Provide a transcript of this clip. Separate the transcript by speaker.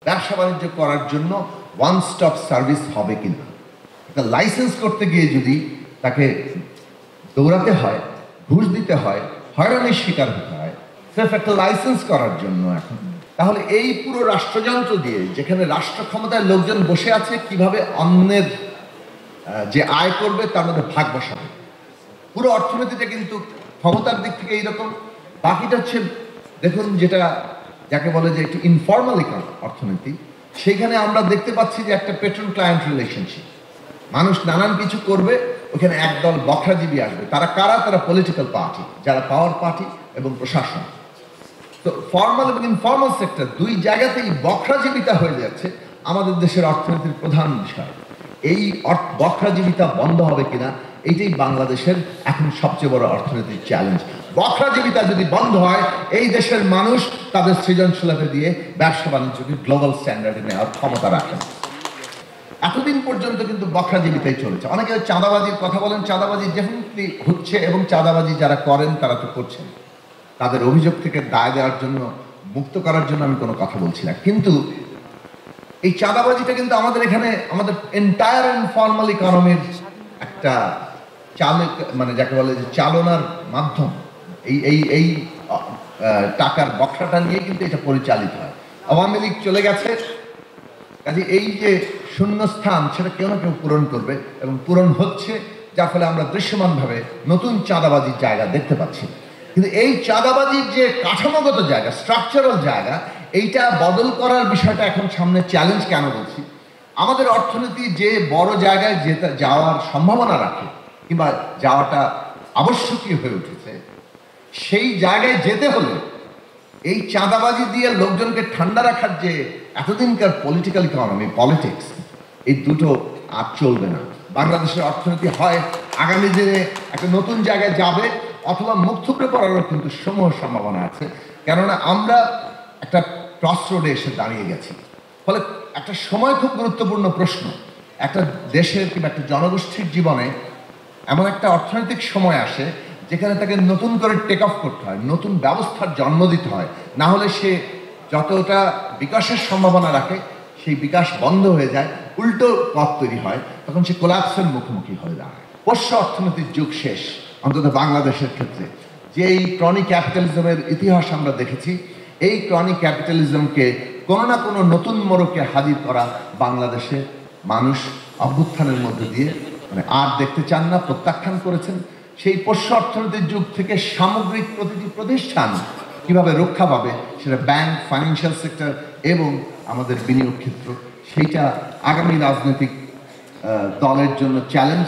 Speaker 1: ব্যবসা বাণিজ্য করার জন্য ওয়ান স্টপ সার্ভিস হবে কিনা। একটা লাইসেন্স করতে গিয়ে যদি তাকে দৌড়াতে হয়, ঘুষ দিতে হয়, হয়রানির শিকার হতে হয় সির্ফ একটা লাইসেন্স করার জন্য এখন, তাহলে এই পুরো রাষ্ট্রযন্ত্র দিয়ে যেখানে রাষ্ট্র ক্ষমতায় লোকজন বসে আছে কিভাবে অন্যের যে আয় করবে তার মধ্যে ভাগ বসাবে। পুরো অর্থনীতিটা কিন্তু ক্ষমতার দিক থেকে এইরকম, বাকিটা হচ্ছে দেখুন যেটা যাকে বলে যে একটু ইনফর্মাল অর্থনীতি, সেখানে আমরা দেখতে পাচ্ছি যে একটা পেট্রন ক্লায়েন্ট রিলেশনশিপ, মানুষ নানান কিছু করবে, ওখানে একদল বখরাজীবী আসবে। তারা কারা? তারা পলিটিক্যাল পার্টি, যারা পাওয়ার পার্টি এবং প্রশাসন। তো ফর্মাল এবং ইনফর্মাল সেক্টর দুই জায়গাতেই বখরাজীবিতা হয়ে যাচ্ছে আমাদের দেশের অর্থনীতির প্রধান বিষয়। এই বখরাজীবিতা বন্ধ হবে কিনা, এইটাই বাংলাদেশের এখন সবচেয়ে বড় অর্থনৈতিক চ্যালেঞ্জ। বখরাজীবিতা যদি বন্ধ হয়, এই দেশের মানুষ তাদের সৃজনশীলতা দিয়ে ব্যবসা বাণিজ্যকে গ্লোবাল স্ট্যান্ডার্ডে নেওয়ার ক্ষমতা রাখেন। এতদিন পর্যন্ত কিন্তু বখরাজীবিতাই চলেছে। অনেকে চাঁদাবাজির কথা বলেন, চাঁদাবাজি ডেফিনেটলি হচ্ছে এবং চাঁদাবাজি যারা করেন তারা তো করছেন, তাদের অভিযোগ থেকে দায় দেওয়ার জন্য, মুক্ত করার জন্য আমি কোনো কথা বলছি না। কিন্তু এই চাঁদাবাজিটা কিন্তু আমাদের এখানে আমাদের এন্টায়ার ইনফর্মাল ইকোনমির একটা মানে যাকে বলে যে চালনার মাধ্যম। এই টাকার বখরাটা নিয়ে কিন্তু এটা পরিচালিত হয়। আওয়ামী লীগ চলে গেছে, কাজে এই যে শূন্যস্থান সেটা কেউ না কেউ পূরণ করবে এবং পূরণ হচ্ছে, যার ফলে আমরা দৃশ্যমানভাবে নতুন চাঁদাবাজির জায়গা দেখতে পাচ্ছি। কিন্তু এই চাঁদাবাজির যে কাঠামোগত জায়গা, স্ট্রাকচারাল জায়গা, এইটা বদল করার বিষয়টা এখন সামনে চ্যালেঞ্জ। কেন বলছি? আমাদের অর্থনীতি যে বড় জায়গায় যাওয়ার সম্ভাবনা রাখে কিংবা যাওয়াটা আবশ্যকীয় হয়ে উঠেছে, সেই জায়গায় যেতে হলে এই চাঁদাবাজি দিয়ে লোকজনকে ঠান্ডা রাখার যে এতদিনকার পলিটিক্যাল ইকোনমি, পলিটিক্স, এই দুটো আর চলবে না। বাংলাদেশের অর্থনীতি হয় আগামী দিনে একটা নতুন জায়গায় যাবে অথবা মুখ থুবড়ে পড়ারও কিন্তু সমূহ সম্ভাবনা আছে। কেননা আমরা একটা ক্রস রোডে এসে দাঁড়িয়ে গেছি। ফলে একটা সময় খুব গুরুত্বপূর্ণ প্রশ্ন, একটা দেশের কিংবা একটা জনগোষ্ঠীর জীবনে এমন একটা অর্থনৈতিক সময় আসে যেখানে তাকে নতুন করে টেক অফ করতে হয়, নতুন ব্যবস্থার জন্ম দিতে হয়। না হলে সে যতটা বিকাশের সম্ভাবনা রাখে সেই বিকাশ বন্ধ হয়ে যায়, উল্টো পথ তৈরি হয়, তখন সে কোলাপসের মুখোমুখি হয়ে দাঁড়ায়। পোষ্য অর্থনীতির যুগ শেষ, অন্তত বাংলাদেশের ক্ষেত্রে। যে এই ক্রনি ক্যাপিটালিজমের ইতিহাস আমরা দেখেছি, এই ক্রনি ক্যাপিটালিজমকে কোনো না কোনো নতুন মোড়কে হাজির করা বাংলাদেশে মানুষ অভ্যুত্থানের মধ্যে দিয়ে মানে আর দেখতে চান না, প্রত্যাখ্যান করেছেন। সেই পোষ্য অর্থনীতির যুগ থেকে সামগ্রিক প্রতিটি প্রতিষ্ঠান কিভাবে রক্ষা পাবে, সেটা ব্যাংক, ফাইন্যান্সিয়াল সেক্টর এবং আমাদের বিনিয়োগ ক্ষেত্র, সেইটা আগামী রাজনৈতিক দলের জন্য চ্যালেঞ্জ।